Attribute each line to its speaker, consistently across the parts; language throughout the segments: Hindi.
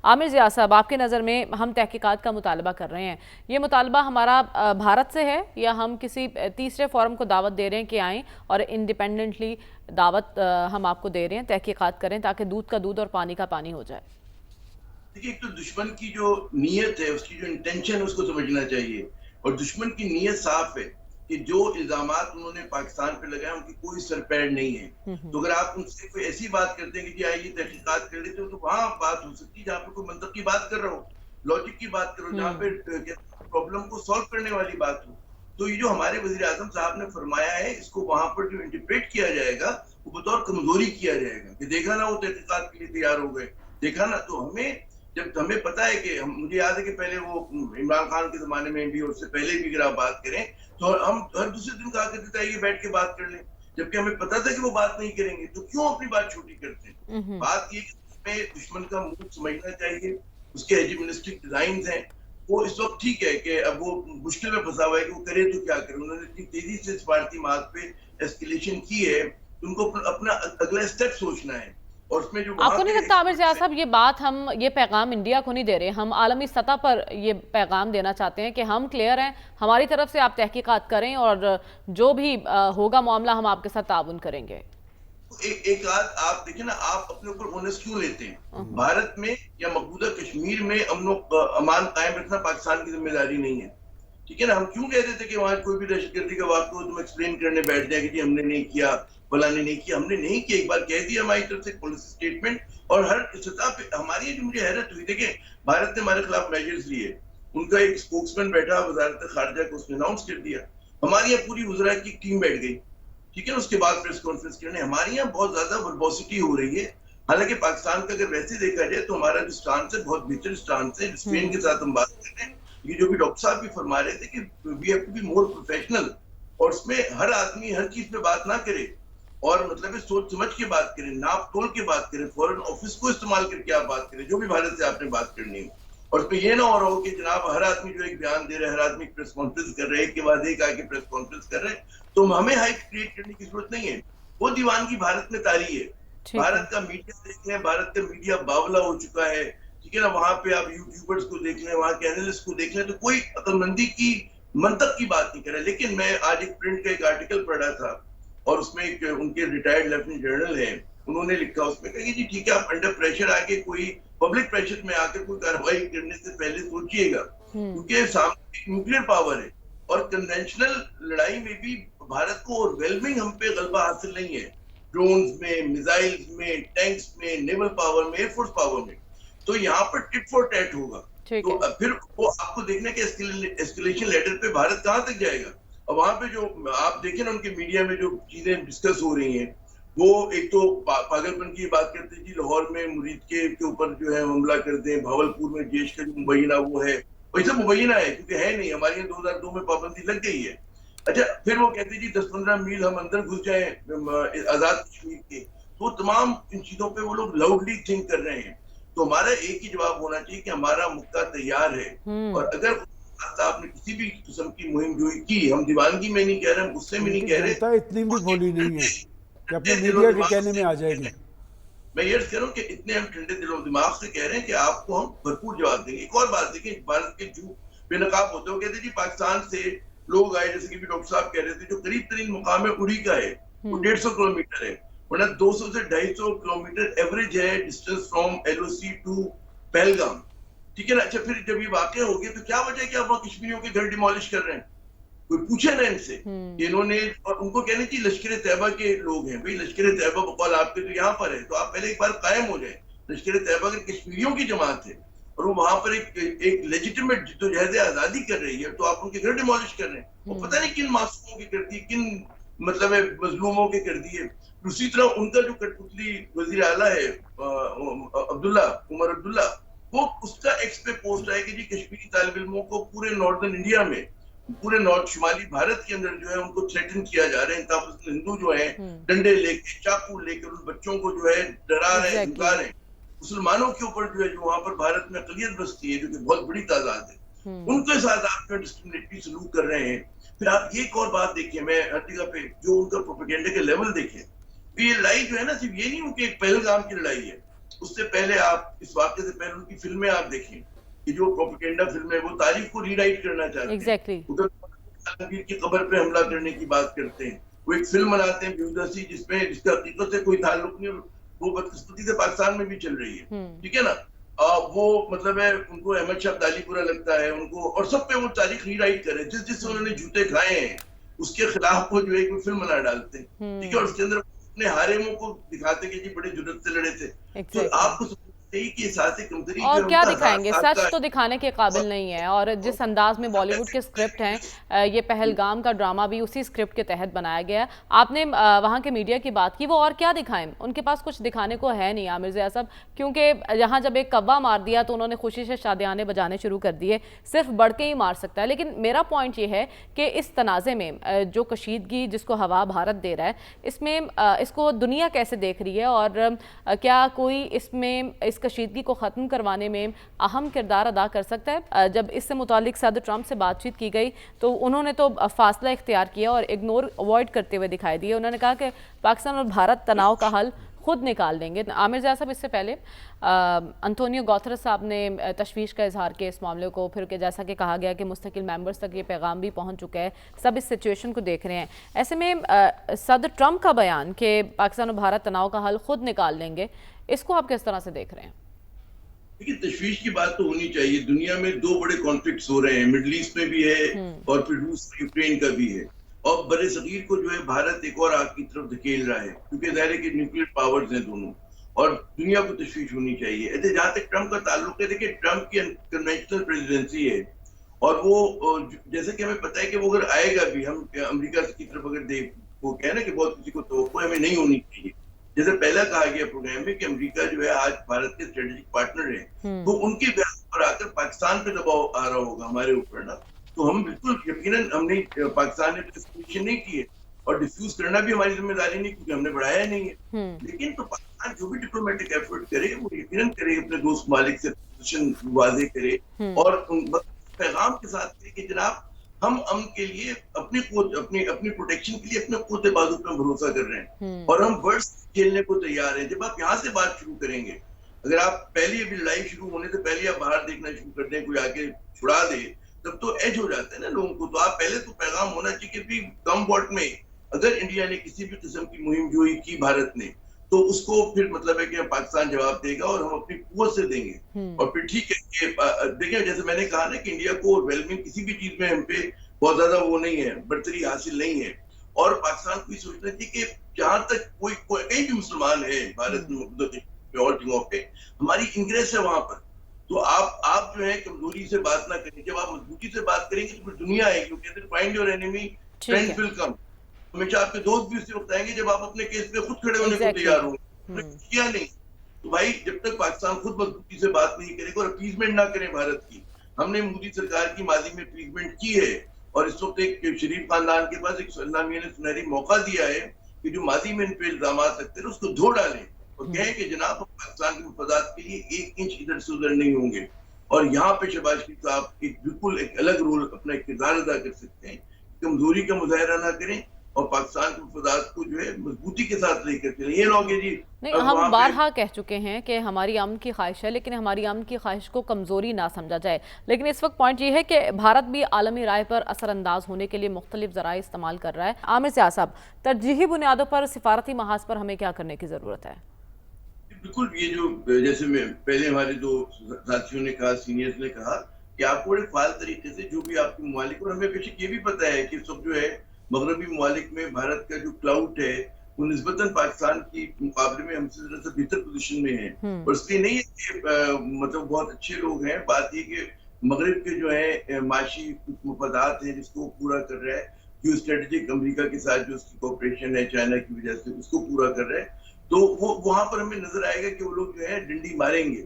Speaker 1: आमिर ज़िया साहब, आपकी नज़र में हम तहकीकात का मुतालबा कर रहे हैं, ये मुतालबा हमारा भारत से है या हम किसी तीसरे फोरम को दावत दे रहे हैं कि आएँ और इंडिपेंडेंटली दावत हम आपको दे रहे हैं, तहकीकात करें ताकि दूध का दूध और पानी का पानी हो जाए?
Speaker 2: देखिए, एक तो दुश्मन की जो नीयत है, उसकी जो इंटेंशन है, उसको समझना चाहिए। और दुश्मन की नीयत साफ है कि जो इल्जामात उन्होंने पाकिस्तान पे लगाए, उनकी कोई सर पैर नहीं है। तो अगर आप उनसे कोई ऐसी बात करते हैं कि जी आइए तहकीकात कर लेते हो, तो वहां बात हो सकती है जहाँ पे कोई मंतक की बात कर रहा हो, लॉजिक की बात करो, जहाँ पे प्रॉब्लम को सॉल्व करने वाली बात हो। तो ये जो हमारे वजीर आजम साहब ने फरमाया है, इसको वहां पर जो इंटरप्रेट किया जाएगा, वो बतौर कमजोरी किया जाएगा कि देखा ना वो तहकीकात के लिए तैयार हो गए, देखा ना। तो हमें, जब हमें पता है कि मुझे याद है कि पहले वो इमरान खान के जमाने में भी और उससे पहले भी अगर आप बात करें, तो हम हर दूसरे दिन कहा करते थे ये बैठ के बात कर लें, जबकि हमें पता था कि वो बात नहीं करेंगे। तो क्यों अपनी बात छोटी करते हैं? बात ये कि हमें दुश्मन का मुंह समझना चाहिए, उसके हेजिमोनिस्टिक डिजाइन हैं। वो इस वक्त ठीक है कि अब वो मुश्किल में फंसा हुआ है कि वो करे तो क्या करे। उन्होंने इतनी तेजी से सिफारती मार्ग पे एस्केलेशन की है, तो उनको अपना अगला स्टेप सोचना है। और उसमें जो वहां
Speaker 1: आपको नहीं
Speaker 2: पे
Speaker 1: लगता आमिर ज़िया
Speaker 2: एक्सपर्ट्स हैं,
Speaker 1: साहब, ये पैगाम इंडिया को नहीं दे रहे, हम आलमी सतह पर ये पैगाम देना चाहते हैं कि हम क्लियर हैं, हमारी तरफ से आप तहकीकात करें और जो भी होगा मामला हम आपके साथ ताउन करेंगे?
Speaker 2: एक आध आप देखिए ना, आप अपने ऊपर ओनस क्यों लेते हैं? भारत में या मकबूजा कश्मीर में अमन अमान कायम रखना पाकिस्तान की जिम्मेदारी नहीं है, ठीक है ना। हम क्यों कह देते कि वहां कोई भी दहशतगर्दी का वाक़या हो, तुम एक्सप्लेन करने बैठ जाए कि जी हमने नहीं किया, फलाने नहीं किया। हमने नहीं किया, एक बार कह दिया हमारी तरफ से पॉलिसी स्टेटमेंट। और हर सतह पे हमारी, जो मुझे हैरत हुई, देखिए भारत ने हमारे खिलाफ मेजर्स लिए, उनका एक स्पोक्समैन बैठा वजारत खारजा को, उसने अनाउंस कर दिया। हमारी यहाँ पूरी वज़रा की टीम बैठ गई, ठीक है। उसके बाद प्रेस कॉन्फ्रेंस करने, हमारे यहाँ बहुत ज्यादा वर्बोसिटी हो रही है। हालांकि पाकिस्तान का अगर वैसे देखा जाए तो हमारा जो स्टांस है बहुत बेहतर स्टांस है। स्पेन के साथ हम बात कर रहे हैं, ये जो भी डॉक्टर साहब भी फरमा रहे थे कि we have to be more professional. और उसमें हर आदमी हर चीज पे बात ना करे, और मतलब सोच समझ के बात करें, नाप तोल के बात करें, फॉरेन ऑफिस को इस्तेमाल करके आप बात करें जो भी भारत से आपने बात करनी हो। और उसमें ये ना हो रहा हो कि जनाब हर आदमी जो एक बयान दे रहा है, हर आदमी प्रेस कॉन्फ्रेंस कर रहे हैं, एक के बाद एक आके प्रेस कॉन्फ्रेंस कर रहे हैं। तो हमें हाइप क्रिएट करने की जरूरत नहीं है। वो दीवानगी भारत में तारी है।
Speaker 1: ठीक है।
Speaker 2: भारत का मीडिया देख लें, भारत का मीडिया बावला हो चुका है, ठीक है ना। वहां पे आप यूट्यूबर्स को देख लें, वहां के एनालिस्ट को देख लें, तो कोई अक्लमंदी की मंतक की बात नहीं करे। लेकिन मैं आज एक प्रिंट का एक आर्टिकल पढ़ा था, और उसमें एक उनके रिटायर्ड लेफ्टिनेंट जनरल है, उन्होंने लिखा उसमें कहा कि जी ठीक है, आप अंडर प्रेशर आके कोई पब्लिक प्रेशर में आकर कोई कार्रवाई करने से पहले सोचिएगा, क्योंकि सामने एक न्यूक्लियर पावर है। और कन्वेंशनल लड़ाई में भी भारत को ओवरवेलमिंग हम पे गलबा हासिल नहीं है, ड्रोन्स में, मिसाइल्स में, टैंक्स में, नेवल पावर में, एयरफोर्स पावर में। तो यहाँ पर टिट फॉर टैट होगा।
Speaker 1: ठीक
Speaker 2: तो
Speaker 1: है।
Speaker 2: फिर वो आपको देखना कि एस्केलेशन लेवल पे भारत कहां तक जाएगा। और वहां पे जो आप देखें ना, उनके मीडिया में जो चीजें डिस्कस हो रही हैं, वो एक तो पागलपन की बात करते हैं जी, लाहौर में मुरीद के ऊपर जो है हमला कर दें, भावलपुर में जैश का जो मुबैना वो है, वैसे मुबैना है क्योंकि है नहीं, हमारे यहाँ 2002 में पाबंदी लग गई है। अच्छा, फिर वो कहते हैं जी 10-15 मील हम अंदर घुस जाए आजाद कश्मीर के। तो तमाम इन चीजों पे वो लोग लाउडली थिंक कर रहे हैं। तो हमारा एक ही जवाब होना चाहिए कि हमारा मुक्का तैयार है। और अगर आपने किसी भी किस्म की मुहिम जो की, हम दीवानगी में नहीं कह रहे, हम गुस्से में नहीं
Speaker 3: लेकिन
Speaker 2: कह रहे,
Speaker 3: जनता इतनी भी भोली नहीं है कि अपने
Speaker 2: ठंडे दिलो
Speaker 3: मीडिया के
Speaker 2: दिमाग
Speaker 3: कहने में
Speaker 2: से
Speaker 3: आ
Speaker 2: कह रहे
Speaker 3: जाएगी।
Speaker 2: हैं। मैं ये कह रहा हूँ कि इतने हम ठंडे दिलो दिमाग से कह रहे हैं कि आपको हम भरपूर जवाब देंगे। एक और बात देखिए, भारत के जो बेनकाब होते हैं, कहते जी पाकिस्तान से लोग आए, जैसे कि भी डॉक्टर साहब कह रहे थे, जो करीब तरीन मुकाम है उड़ी का है, वो 150 किलोमीटर है, वरना 200 से 250 किलोमीटर एवरेज है distance from LOC to Pahalgam, ठीक है ना। अच्छा, फिर जब ये वाकया हो गया, तो क्या वजह है कि आप वहां कश्मीरियों के घर डिमोलिश कर रहे हैं? कोई पूछे ना इनसे कि इन्होंने, और उनको कहने की लश्कर तैयबा के लोग हैं, भाई लश्कर तैयबा बकौल आपके तो यहाँ पर है, तो आप पहले एक बार कायम हो जाए। लश्कर तैयबा के कश्मीरियों की जमात है, और वो वहां पर एक लेजिटिमेट जदोजहद आजादी कर रही है, तो आप उनके घर डिमोलिश कर रहे हैं। वो पता नहीं किन मासूमों की कर दी, किन मतलब मजलूमों के कर दिए। दूसरी तरफ उनका जो कठपुतली वजीर आला है अब्दुल्ला, उमर अब्दुल्ला, वो उसका एक्स पे पोस्ट है कि जी कश्मीरी तालिब इल्मों को पूरे नॉर्दर्न इंडिया में, पूरे नॉर्थ शुमाली भारत के अंदर जो है उनको थ्रेटन किया जा रहा है। इंतहा हिंदू जो है डंडे लेके, चाकू लेकर उन बच्चों को जो है डरा रहे हैं, धमका रहे हैं। मुसलमानों के ऊपर जो है, जो वहां पर भारत में अकलियत बसती है, जो कि बहुत बड़ी तादाद है, उनके साथ आप जो डिस्क्रिमिनेटरी सलूक कर रहे हैं। फिर आप ये एक और बात देखिए, मैं हर जगह पे जो उनका प्रोपेगेंडा के लेवल देखे, ये लड़ाई जो है ना, सिर्फ ये नहीं हो कि एक पहलगाम की लड़ाई है, उससे पहले आप इस वाक्य से पहले उनकी फिल्में आप देखें कि जो प्रोपेगेंडा फिल्म है, वो तारीख को रीराइट करना चाहते हैं।
Speaker 1: एग्जैक्टली
Speaker 2: उधर आलमगीर की कब्र पे हमला करने की बात करते हैं, वो एक फिल्म बनाते हैं ब्यूदसी जिसका हकीकत से कोई ताल्लुक नहीं, वो बदकिस्मती से पाकिस्तान में भी चल रही है, ठीक है ना। वो मतलब है उनको अहमद शाह अब्दाली बुरा लगता है उनको, और सब पे वो तारीख रीराइट करे, जिस उन्होंने जूते खाए हैं उसके खिलाफ वो जो है कोई फिल्म बना डालते हैं, ठीक है, और उसके अंदर अपने हारेमों को दिखाते कि जी बड़े जुर्रत से लड़े थे। तो आपको कि कमजोरी
Speaker 1: और क्या दिखाएंगे, सच तो दिखाने के काबिल नहीं है। और जिस अंदाज में बॉलीवुड के स्क्रिप्ट हैं, ये पहलगाम का ड्रामा भी उसी स्क्रिप्ट के तहत बनाया गया है। आपने वहाँ के मीडिया की बात की, वो और क्या दिखाएं, उनके पास कुछ दिखाने को है नहीं आमिर ज़िया साहब, क्योंकि यहाँ जब एक कव्वा मार दिया तो उन्होंने खुशी से शादियाने बजाने शुरू कर दिए, सिर्फ बढ़ के ही मार सकता है। लेकिन मेरा पॉइंट ये है कि इस तनाज़े में जो कशीदगी जिसको हवा भारत दे रहा है, इसमें इसको दुनिया कैसे देख रही है, और क्या कोई इसमें इस कशीदगी को ख़त्म करवाने में अहम किरदार अदा कर सकता है। जब इससे मुतालिक सदर ट्रंप से बातचीत की गई तो उन्होंने तो फासला इख्तियार किया और इग्नोर अवॉइड करते हुए दिखाई दिए। उन्होंने कहा कि पाकिस्तान और भारत तनाव का हल खुद निकाल देंगे। आमिर ज़िया साहब, इससे पहले अंतोनियो गुतेरेस साहब ने तशवीश का इजहार किया इस मामले को, फिर कि जैसा कि कहा गया कि मुस्तकिल मेंबर्स तक ये पैगाम भी पहुंच चुका है, सब इस सिचुएशन को देख रहे हैं। ऐसे में सदर ट्रंप का बयान कि पाकिस्तान और भारत तनाव का हल खुद निकाल लेंगे, इसको आप किस तरह से देख रहे हैं?
Speaker 2: देखिए, तशवीश की बात तो होनी चाहिए। दुनिया में दो बड़े कॉन्फ्लिक्ट्स हो रहे हैं, मिडिल ईस्ट में भी है और फिर रूस यूक्रेन का भी है, और बड़े सगीर को जो है भारत एक और आग की तरफ धकेल रहा है, क्योंकि ज़ाहिर है कि न्यूक्लियर पावर्स हैं दोनों, और दुनिया को तशवीश होनी चाहिए। जहां तक ट्रंप का ताल्लुक है, देखिए ट्रंप की कन्वेंशनल प्रेसिडेंसी है, और वो जैसे कि हमें पता है कि वो अगर आएगा भी, हम अमेरिका की तरफ अगर देख, वो कह ना कि बहुत किसी को तवक्को हमें नहीं होनी चाहिए। जैसे पहला कहा गया प्रोग्राम में कि अमेरिका जो है आज भारत के स्ट्रेटेजिक पार्टनर है, तो उनके बयान पर आकर पाकिस्तान पे दबाव आ रहा होगा हमारे ऊपर ना, तो हम बिल्कुल यकीनन हमने पाकिस्तान ने डिस्कशन नहीं की है, और डिफ्यूज करना भी हमारी जिम्मेदारी नहीं, क्योंकि हमने बढ़ाया नहीं है। लेकिन तो पाकिस्तान जो भी डिप्लोमेटिक एफर्ट करे वो यकीनन करे, अपने दोस्त मालिक से पोजीशन वाजे करे, और पैगाम के साथ करे कि जनाब हम अमन के लिए अपनी प्रोटेक्शन के लिए अपने कुत बाजू पर भरोसा कर रहे हैं, और हम वर्ड्स खेलने को तैयार हैं। जब आप यहाँ से बात शुरू करेंगे, अगर आप पहले अभी लड़ाई शुरू होने से पहले आप बाहर देखना शुरू कर दें, कोई आके छुड़ा दे, तब तो एज हो जाता है ना लोगों को। तो आप पहले तो पैगाम होना चाहिए कि कम वॉट में अगर इंडिया ने किसी भी किस्म की मुहिम जोई की भारत ने, तो उसको फिर मतलब है कि पाकिस्तान जवाब देगा और हम अपनी कुव्वत से देंगे। और फिर ठीक है कि देखिए, जैसे मैंने कहा ना कि इंडिया को ओवरवेलमिंग किसी भी चीज में हम पे बहुत ज्यादा वो नहीं है, बढ़तरी हासिल नहीं है, और पाकिस्तान को ये सोचना चाहिए कि जहां तक कहीं भी मुसलमान है भारत में और जगहों पे, हमारी इंग्रेस है वहां पर, तो आप जो है कमजोरी से बात ना करें। जब आप मजबूती से बात करेंगे तो फिर दुनिया आएगी, क्योंकि find your enemy friends will come. हमेशा आपके दोस्त भी उसी वक्त आएंगे जब आप अपने केस पे खुद खड़े होने को तैयार होंगे। किया नहीं तो भाई, जब तक पाकिस्तान खुद मजबूती से बात नहीं करेगा और अपीजमेंट ना करे भारत की, हमने मोदी सरकार की माजी में अपीजमेंट की है, और इस वक्त एक शरीफ खानदान के पास एक अल्लाह मियां ने सुनहरी मौका दिया है कि जो माजी में इन पे इल्जाम लगते हैं उसको धो डालें और कहें कि जनाब हम पाकिस्तान के मफादात के लिए 1 इंच इधर से उधर नहीं होंगे। और यहाँ पे शहबाज शरीफ साहब एक बिल्कुल एक अलग रोल अपना किरदार अदा कर सकते हैं, कमजोरी का मुजाहरा ना करें और पाकिस्तान के मफादात को जो है मजबूती के साथ लेकर चले। ये लोग जी
Speaker 1: नहीं, हम बारहा कह चुके हैं कि हमारी अमन की ख्वाहिश है, लेकिन हमारी अमन की ख्वाहिश को कमज़ोरी ना समझा जाए। लेकिन इस वक्त पॉइंट ये है कि भारत भी आलमी राय पर असरअंदाज होने के लिए मुख्तलिफ ज़राए इस्तेमाल कर रहा है। आमिर ज़िया साहब, तरजीही बुनियादों पर सिफारती महाज पर हमें क्या करने की ज़रूरत है?
Speaker 2: बिल्कुल, ये जो जैसे मैं पहले हमारे दो साथियों ने कहा, सीनियर्स ने कहा कि आपको बड़े फाल तरीके से जो भी आपके ममालिक, और हमें बेशक ये भी पता है कि सब जो है मगरबी ममालिक में भारत का जो क्लाउड है वो निस्बतन पाकिस्तान की मुकाबले में हमसे जरा सा बेहतर पोजीशन में है। और इसलिए नहीं है कि मतलब बहुत अच्छे लोग हैं, बात ये कि मगरब के जो है माशी मफादात हैं जिसको पूरा कर रहा है, जो स्ट्रेटेजिक अमेरिका के साथ जो उसकी कोऑपरेशन है चाइना की वजह से, उसको पूरा कर रहा है। तो वो वहां पर हमें नजर आएगा कि वो लोग जो है डंडी मारेंगे।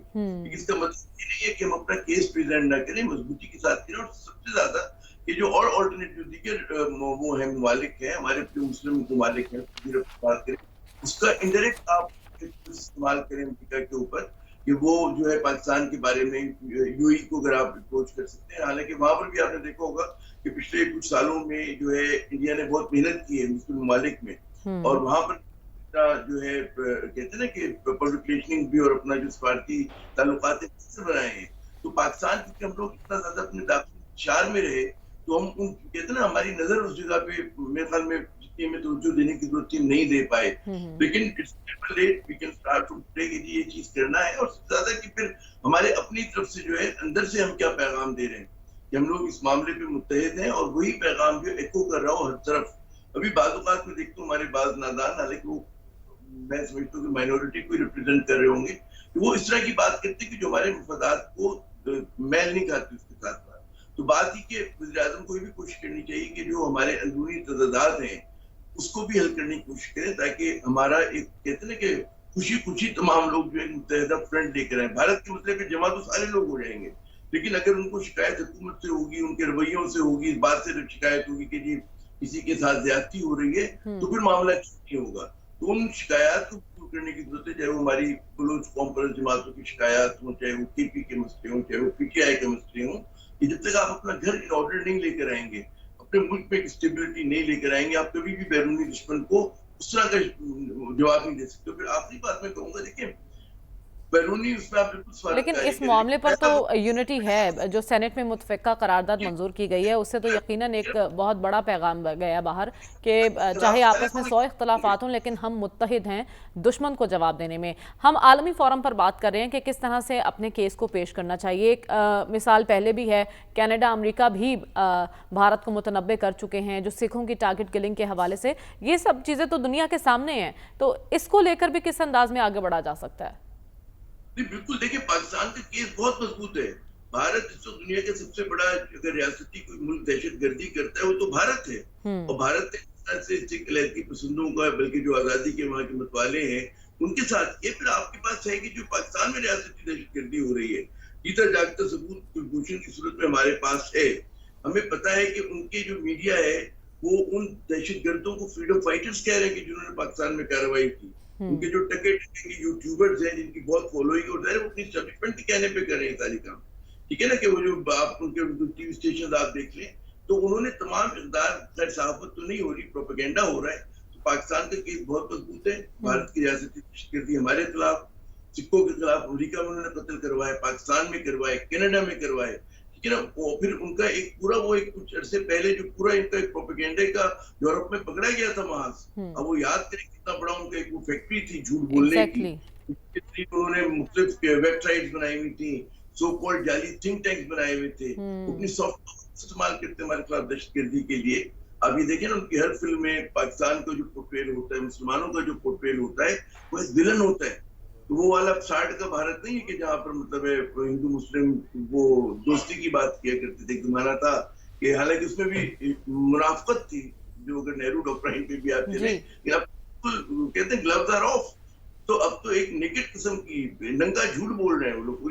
Speaker 2: इसका मतलब ये नहीं है कि हम अपना केस प्रेजेंट ना करें, मजबूती के साथ करें, और सबसे ज्यादा ये जो और ऑल्टरनेटिव दीगर वो है ममालिक है, हमारे मुस्लिम ममालिक है, बात करें उसका इंडायरेक्ट आप इस्तेमाल करें अमेरिका के ऊपर कि वो जो है पाकिस्तान के बारे में यूएई को अगर आप अप्रोच कर सकते हैं। हालांकि वहां पर भी आपने देखा होगा कि पिछले कुछ सालों में जो है इंडिया ने बहुत मेहनत की है मुस्लिम ममालिक में, और वहां पर जो है कहते हैं ना कि पब्लिक रिलेशनिंग भी और अपना जो सफारती ताल्लुकात है बनाए हैं। तो पाकिस्तान क्योंकि हम लोग इतना ज्यादा अपने दाखिली शहर में रहे, तो हम उन कहते हैं ना हमारी नजर उस जगह पे मेरे ख्याल में जितनी हमें तवज्जो देने की जरूरत थी नहीं दे पाए। लेकिन it's never late, we can start from today कि जी ये चीज करना है, और सबसे ज्यादा कि फिर हमारे अपनी तरफ से जो है अंदर से हम क्या पैगाम दे रहे हैं कि हम लोग इस मामले पे मुत्तहिद हैं, और वही पैगाम जो एको कर रहा हो हर तरफ। अभी बाज़ औक़ात में देखता हूँ हमारे बाज़ नादान, हालांकि वो मैं समझता हूँ कि माइनॉरिटी को रिप्रेजेंट कर रहे होंगे, कि वो इस तरह की बात करते हैं कि जो हमारे मफादात को मैल नहीं खाती उसके साथ बात। तो बात ही कि वज़ीर-ए-आज़म को भी कोशिश करनी चाहिए कि जो हमारे अंदरूनी तज़ादात हैं उसको भी हल करने की कोशिश करें, ताकि हमारा एक कहते हैं ना कि खुशी-खुशी तमाम लोग जो है मुत्तहिदा फ्रंट लेकर आए। भारत के मसले पे जमा तो सारे लोग हो जाएंगे, लेकिन अगर उनको शिकायत हुकूमत से होगी, उनके रवैयों से होगी, इस बात से शिकायत होगी कि जी किसी के साथ ज्यादती हो रही है, तो फिर मामला नहीं होगा। तो उन शिकायत को दूर करने की जरूरत है, चाहे वो हमारी बलूच कौम पर जमातों की शिकायत हो, चाहे वो पीपी के मसले हों, चाहे वो पीटीआई के मसले हों, कि जब तक आप अपना घर इन ऑर्डर नहीं लेकर आएंगे, अपने मुल्क में एक स्टेबिलिटी नहीं लेकर आएंगे, आप कभी भी बैरूनी दुश्मन को उस तरह का जवाब नहीं दे सकते। फिर आखिरी बात मैं कहूंगा, देखिए बैरूनी उसमें आप बिल्कुल सवाल
Speaker 1: लेकिन इस मामले पर तो यूनिटी है, जो सेनेट में मुतफ़िका करारदाद मंजूर की गई है उससे तो यकीनन एक बहुत बड़ा पैगाम गया बाहर कि चाहे आपस में 100 इख्तलाफात हों लेकिन हम मुत्तहिद हैं दुश्मन को जवाब देने में। हम आलमी फोरम पर बात कर रहे हैं कि किस तरह से अपने केस को पेश करना चाहिए। एक मिसाल पहले भी है, कनाडा अमेरिका भी भारत को मुतनब्बे कर चुके हैं जो सिखों की टारगेट किलिंग के हवाले से। ये सब चीज़ें तो दुनिया के सामने हैं, तो इसको लेकर भी किस अंदाज में आगे बढ़ा जा सकता है?
Speaker 2: बिल्कुल, देखिए पाकिस्तान का केस बहुत मजबूत है। भारत इस वक्त दुनिया का सबसे बड़ा अगर रियासती कोई मुल्क दहशतगर्दी करता है वो तो भारत है। और भारत ने से सिख लहर पसंदों का, बल्कि जो आजादी के वहां के मतवाले हैं उनके साथ ये, फिर आपके पास है कि जो पाकिस्तान में रियासती दहशतगर्दी हो रही है, जीता जागता सबूत कुलभूषण की सूरत में हमारे पास है। हमें पता है कि उनके जो मीडिया है वो उन दहशतगर्दों को फ्रीडम फाइटर्स कह रहे हैं कि जिन्होंने पाकिस्तान में कार्रवाई की। उनके जो टके यूट्यूबर्स हैं जिनकी बहुत फॉलोइंग और वो अपनी स्टेटमेंट के कहने पे कर रहे हैं सारी काम, ठीक है ना, कि वो जो आप उनके टीवी स्टेशन आप देख लें तो उन्होंने तमाम इक़दार, खैर सहाफत तो नहीं हो रही, प्रोपेगेंडा हो रहा है। तो पाकिस्तान का केस बहुत मजबूत है। भारत की रियासती दहशतगर्दी हमारे खिलाफ, सिखों के खिलाफ अमेरिका में उन्होंने कत्ल करवाए, पाकिस्तान में करवाए, कनाडा में करवाए, ठीक है ना। वो फिर उनका एक पूरा वो एक कुछ अरसे पहले जो पूरा इनका एक प्रोपेगेंडे का यूरोप में पकड़ा गया था वहां से। अब वो याद करें कितना बड़ा उनका एक वो फैक्ट्री थी झूठ बोलने की, उन्होंने मुख्तलिफ वेबसाइट्स बनाई हुई थी, सो कॉल्ड जाली थिंक टैंक्स बनाए हुए थे, अपनी सॉफ्ट इस्तेमाल करते हमारे खिलाफ दहशतगर्दी के लिए। अब ये देखें ना, उनकी हर फिल्म में पाकिस्तान का जो पोर्ट्रेल होता है, मुसलमानों का जो पोर्ट्रेल होता है वो एक विलन होता है। तो वो वाला 60 का भारत नहीं है कि जहाँ पर मतलब है हिंदू मुस्लिम वो दोस्ती की बात किया करते थे। जमाना था कि हालांकि उसमें भी मुनाफकत थी, जो अगर नेहरू डॉक्ट्राइन पे भी आते थे, अब कहते हैं ग्लव्स आर ऑफ। तो अब तो एक नेकेड किस्म की नंगा झूठ बोल रहे हैं वो लोग।